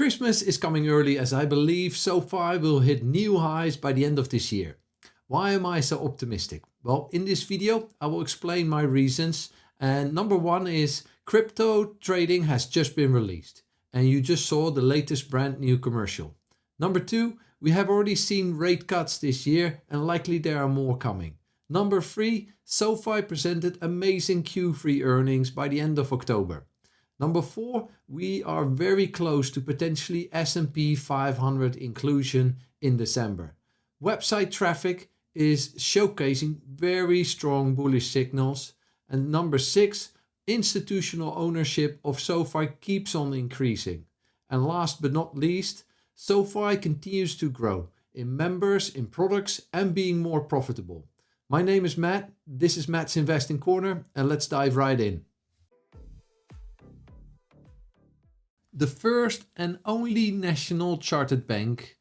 Christmas is coming early as I believe SoFi will hit new highs by the end of this year. Why am I so optimistic? Well, in this video, I will explain my reasons. And number one is crypto trading has just been released. And you just saw the latest brand new commercial. Number two, we have already seen rate cuts this year and likely there are more coming. Number three, SoFi presented amazing Q3 earnings by the end of October. Number four, we are very close to potentially S&P 500 inclusion in December. Website traffic is showcasing very strong bullish signals. And number six, institutional ownership of SoFi keeps on increasing. And last but not least, SoFi continues to grow in members, in products, and being more profitable. My name is Matt, this is Matt's Investing Corner, and let's dive right in. The first and only national chartered bank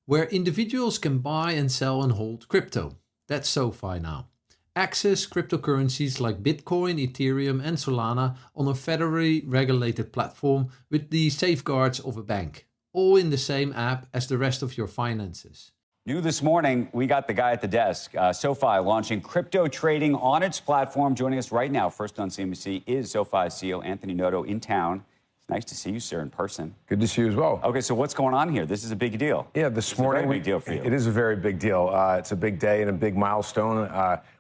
where individuals can buy and sell and hold crypto. That's SoFi now. Access cryptocurrencies like Bitcoin, Ethereum and Solana on a federally regulated platform with the safeguards of a bank. All in the same app as the rest of your finances. New this morning, we got the guy at the desk. SoFi launching crypto trading on its platform. Joining us right now, first on CNBC, is SoFi CEO Anthony Noto in town. It's nice to see you, sir, in person. Good to see you as well. Okay, so what's going on here? This is a big deal. Yeah, this morning, a very big deal for you. It is a very big deal. It's a big day and a big milestone.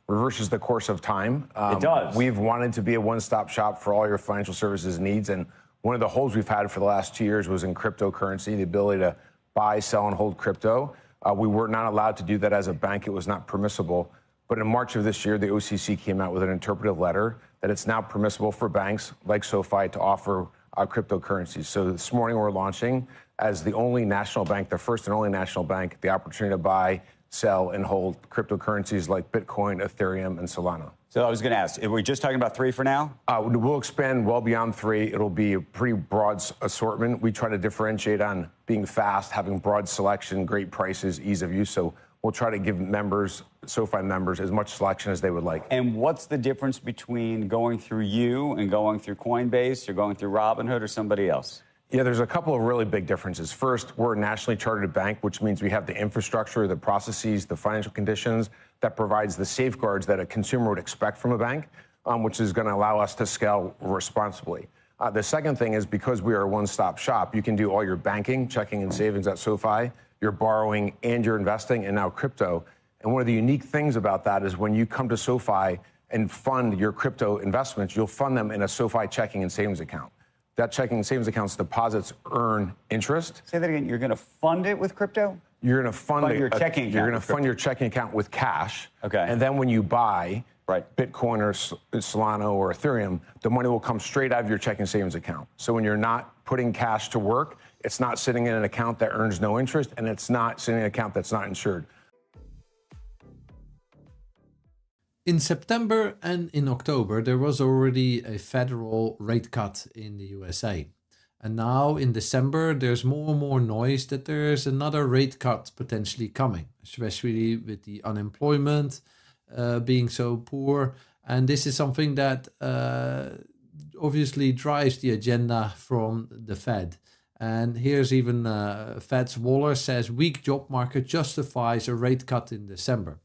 Reverses the course of time. It does. We've wanted to be a one-stop shop for all your financial services needs, and one of the holes we've had for the last 2 years was in cryptocurrency, the ability to buy, sell, and hold crypto. We were not allowed to do that as a bank. It was not permissible. But in March of this year, the OCC came out with an interpretive letter that it's now permissible for banks like SoFi to offer cryptocurrencies. So this morning we're launching as the only national bank, the first and only national bank, the opportunity to buy, sell, and hold cryptocurrencies like Bitcoin, Ethereum, and Solana. So I was going to ask, are we just talking about three for now? We'll expand well beyond three. It'll be a pretty broad assortment. We try to differentiate on being fast, having broad selection, great prices, ease of use. So we'll try to give members, SoFi members, as much selection as they would like. And what's the difference between going through you and going through Coinbase or going through Robinhood or somebody else? Yeah, there's a couple of really big differences. First, we're a nationally chartered bank, which means we have the infrastructure, the processes, the financial conditions that provides the safeguards that a consumer would expect from a bank, which is going to allow us to scale responsibly. The second thing is because we are a one-stop shop, you can do all your banking, checking, and savings at SoFi, your borrowing, and your investing, and now crypto. And one of the unique things about that is when you come to SoFi and fund your crypto investments, you'll fund them in a SoFi checking and savings account. That checking and savings account's deposits earn interest. Say that again. You're going to fund it with crypto? You're going to fund your checking account. You're going to fund your checking account with cash. Okay. And then when you buy Bitcoin or Solana or Ethereum, the money will come straight out of your checking and savings account. So when you're not putting cash to work, it's not sitting in an account that earns no interest, and it's not sitting in an account that's not insured. In September and in October, there was already a federal rate cut in the USA. And now in December, there's more and more noise that there's another rate cut potentially coming, especially with the unemployment being so poor. And this is something that obviously drives the agenda from the Fed. And here's even Fed's Waller says weak job market justifies a rate cut in December.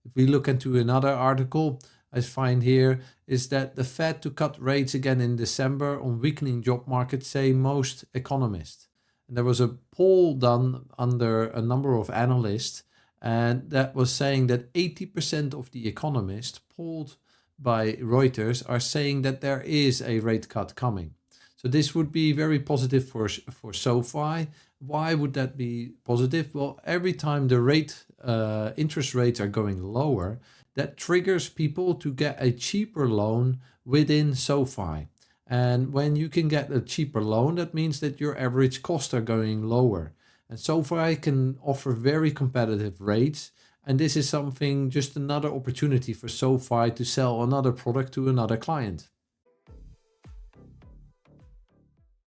If we look into another article I find here is that the Fed to cut rates again in December on weakening job market, say most economists. And there was a poll done under a number of analysts, and that was saying that 80% of the economists polled by Reuters are saying that there is a rate cut coming. So this would be very positive for SoFi. Why would that be positive? Well, every time the interest rates are going lower, that triggers people to get a cheaper loan within SoFi. And when you can get a cheaper loan, that means that your average costs are going lower. And SoFi can offer very competitive rates. And this is something, just another opportunity for SoFi to sell another product to another client.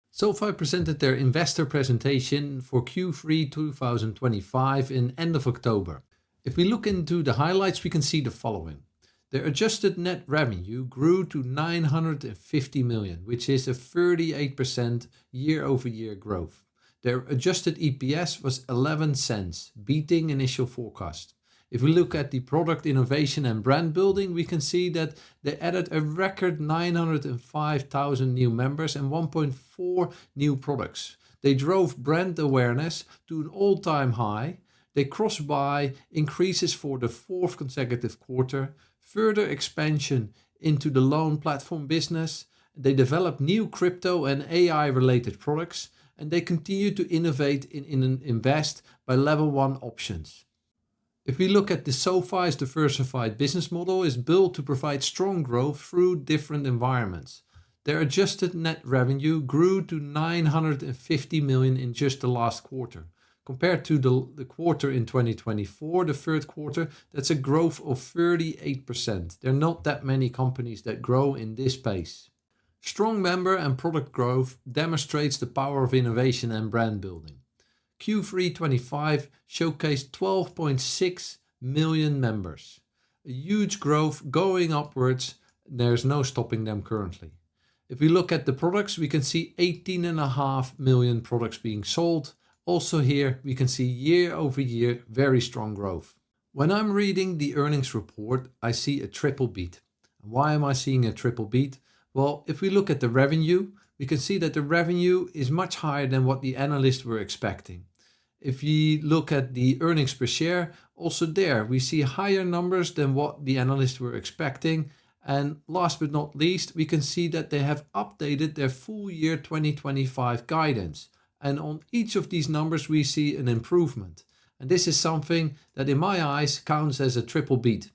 SoFi presented their investor presentation for Q3 2025 in end of October. If we look into the highlights, we can see the following. Their adjusted net revenue grew to 950 million, which is a 38% year-over-year growth. Their adjusted EPS was 11 cents, beating initial forecast. If we look at the product innovation and brand building, we can see that they added a record 905,000 new members and 1.4 new products. They drove brand awareness to an all-time high. They cross-buy increases for the fourth consecutive quarter, further expansion into the loan platform business. They developed new crypto and AI-related products, and they continue to innovate and invest by level 1 options. If we look at the SoFi's diversified business model is built to provide strong growth through different environments. Their adjusted net revenue grew to 950 million in just the last quarter. Compared to the quarter in 2024, the third quarter, that's a growth of 38%. There are not that many companies that grow in this pace. Strong member and product growth demonstrates the power of innovation and brand building. Q3 25 showcased 12.6 million members. A huge growth going upwards. There's no stopping them currently. If we look at the products, we can see 18.5 million products being sold. Also here, we can see year over year very strong growth. When I'm reading the earnings report, I see a triple beat. Why am I seeing a triple beat? Well, if we look at the revenue, we can see that the revenue is much higher than what the analysts were expecting. If you look at the earnings per share, also there we see higher numbers than what the analysts were expecting. And last but not least, we can see that they have updated their full year 2025 guidance. And on each of these numbers, we see an improvement. And this is something that in my eyes counts as a triple beat.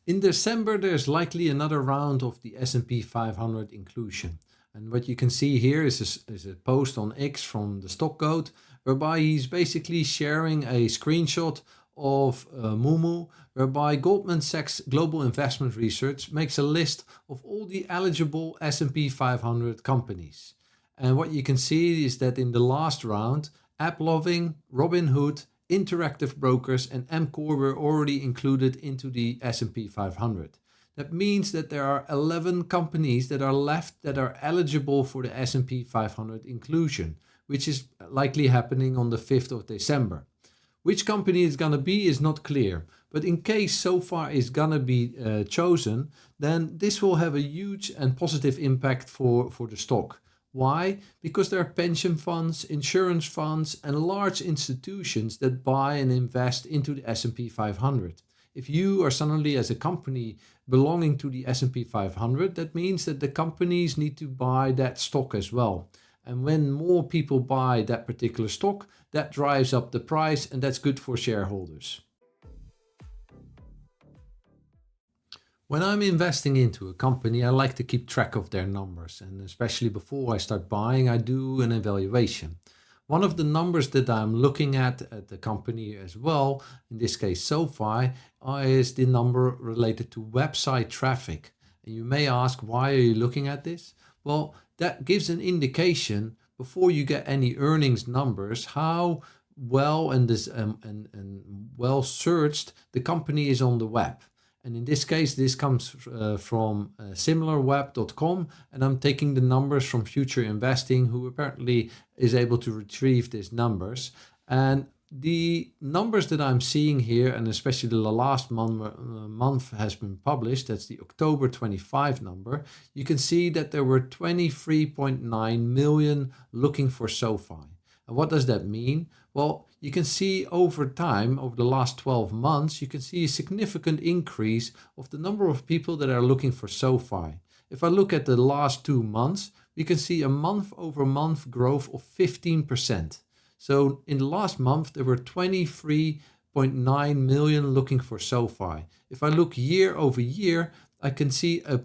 In December, there's likely another round of the S&P 500 inclusion. And what you can see here is a post on X from the stock goat, whereby he's basically sharing a screenshot of Mumu, whereby Goldman Sachs Global Investment Research makes a list of all the eligible S&P 500 companies. And what you can see is that in the last round, AppLovin, Robinhood, Interactive Brokers and MCore were already included into the S&P 500. That means that there are 11 companies that are left that are eligible for the S&P 500 inclusion, which is likely happening on the 5th of December. Which company it's going to be is not clear, but in case SoFi is going to be chosen, then this will have a huge and positive impact for the stock. Why? Because there are pension funds, insurance funds and large institutions that buy and invest into the S&P 500. If you are suddenly as a company belonging to the S&P 500, that means that the companies need to buy that stock as well. And when more people buy that particular stock, that drives up the price and that's good for shareholders. When I'm investing into a company, I like to keep track of their numbers. And especially before I start buying, I do an evaluation. One of the numbers that I'm looking at the company as well, in this case SoFi, is the number related to website traffic. And you may ask, why are you looking at this? Well, that gives an indication before you get any earnings numbers how well and well searched the company is on the web. And in this case, this comes from similarweb.com, and I'm taking the numbers from Future Investing, who apparently is able to retrieve these numbers. And the numbers that I'm seeing here, and especially the last month has been published, that's the October 25 number, you can see that there were 23.9 million looking for SoFi. And what does that mean? Well, you can see over time, over the last 12 months, you can see a significant increase of the number of people that are looking for SoFi. If I look at the last 2 months, we can see a month-over-month growth of 15%. So in the last month, there were 23.9 million looking for SoFi. If I look year over year, I can see a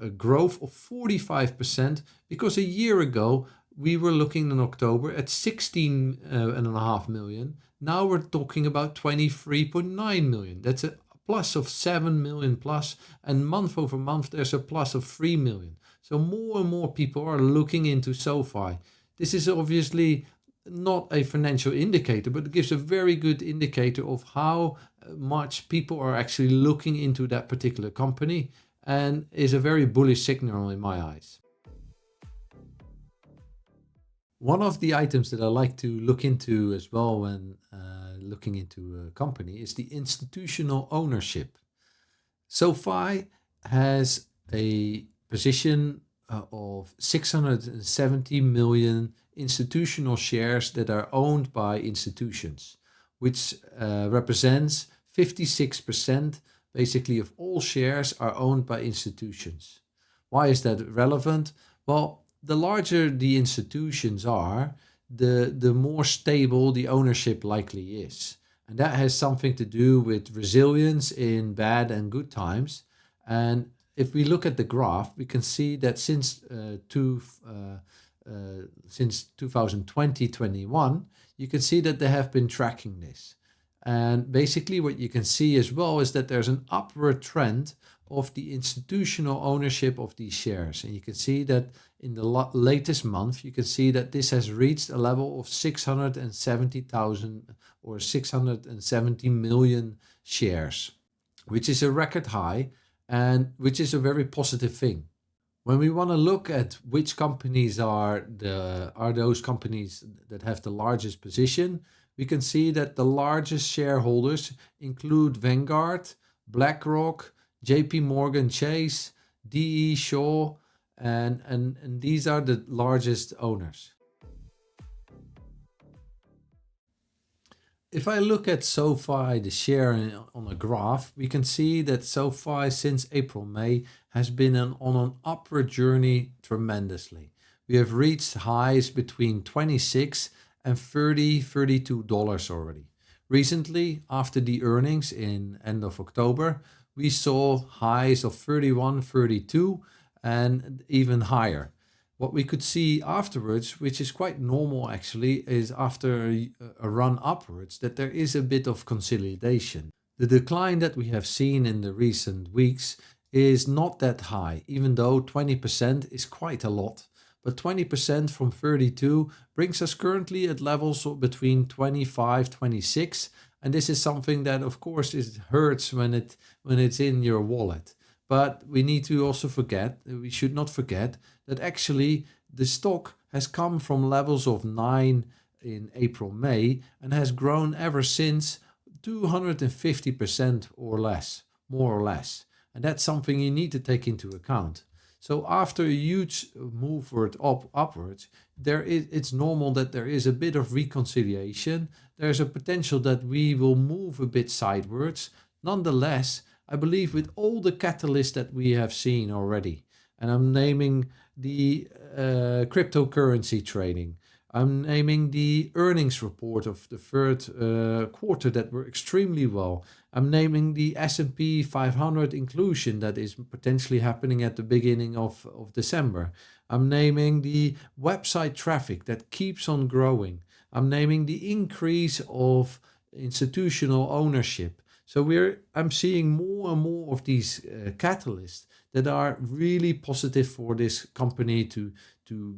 growth of 45% because a year ago, we were looking in October at 16.5 million. Now we're talking about 23.9 million. That's a plus of 7 million plus, and month over month there's a plus of 3 million. So more and more people are looking into SoFi. This is obviously not a financial indicator, but it gives a very good indicator of how much people are actually looking into that particular company, and is a very bullish signal in my eyes. One of the items that I like to look into as well when looking into a company is the institutional ownership. SoFi has a position of 670 million institutional shares that are owned by institutions, which represents 56% basically of all shares are owned by institutions. Why is that relevant? Well, the larger the institutions are, the more stable the ownership likely is. And that has something to do with resilience in bad and good times. And if we look at the graph, we can see that since 2020-21, you can see that they have been tracking this. And basically what you can see as well is that there's an upward trend of the institutional ownership of these shares. And you can see that in the latest month, you can see that this has reached a level of 670,000 or 670 million shares, which is a record high and which is a very positive thing. When we want to look at which companies are those companies that have the largest position, we can see that the largest shareholders include Vanguard, BlackRock, JP Morgan Chase, DE Shaw, and these are the largest owners. If I look at SoFi, the share on a graph, we can see that SoFi since April, May has been on an upward journey tremendously. We have reached highs between 26 and $32 already. Recently, after the earnings in end of October, we saw highs of 31, 32 and even higher. What we could see afterwards, which is quite normal actually, is after a run upwards that there is a bit of consolidation. The decline that we have seen in the recent weeks is not that high, even though 20% is quite a lot. But 20% from 32 brings us currently at levels of between 25, 26. And this is something that of course it hurts when it's in your wallet. But we need to also we should not forget that actually the stock has come from levels of 9 in April, May, and has grown ever since 250% or less, more or less. And that's something you need to take into account. So after a huge move upwards, it's normal that there is a bit of reconciliation. There's a potential that we will move a bit sidewards. Nonetheless, I believe with all the catalysts that we have seen already, and I'm naming the cryptocurrency trading, I'm naming the earnings report of the third quarter that were extremely well. I'm naming the S&P 500 inclusion that is potentially happening at the beginning of December. I'm naming the website traffic that keeps on growing. I'm naming the increase of institutional ownership. So I'm seeing more and more of these catalysts that are really positive for this company to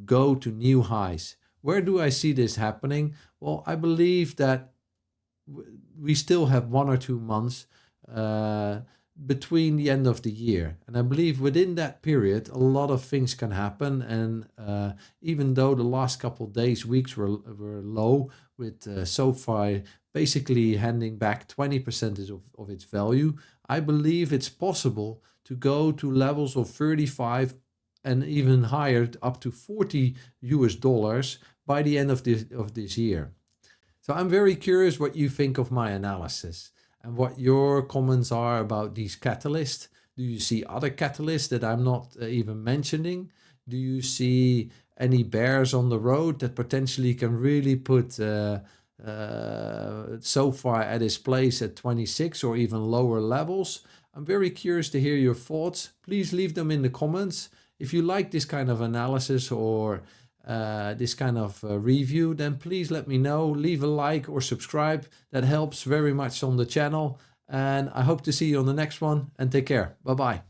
go to new highs. Where do I see this happening? Well, I believe that we still have 1 or 2 months between the end of the year. And I believe within that period, a lot of things can happen. And even though the last couple of days, weeks were low with SoFi basically handing back 20% of its value, I believe it's possible to go to levels of 35 and even higher, up to $40 by the end of this year. So I'm very curious what you think of my analysis and what your comments are about these catalysts. Do you see other catalysts that I'm not even mentioning? Do you see any bears on the road that potentially can really put SoFi at its place at 26 or even lower levels? I'm very curious to hear your thoughts. Please leave them in the comments. If you like this kind of analysis or this kind of review, then please let me know. Leave a like or subscribe. That helps very much on the channel. And I hope to see you on the next one. And take care. Bye-bye.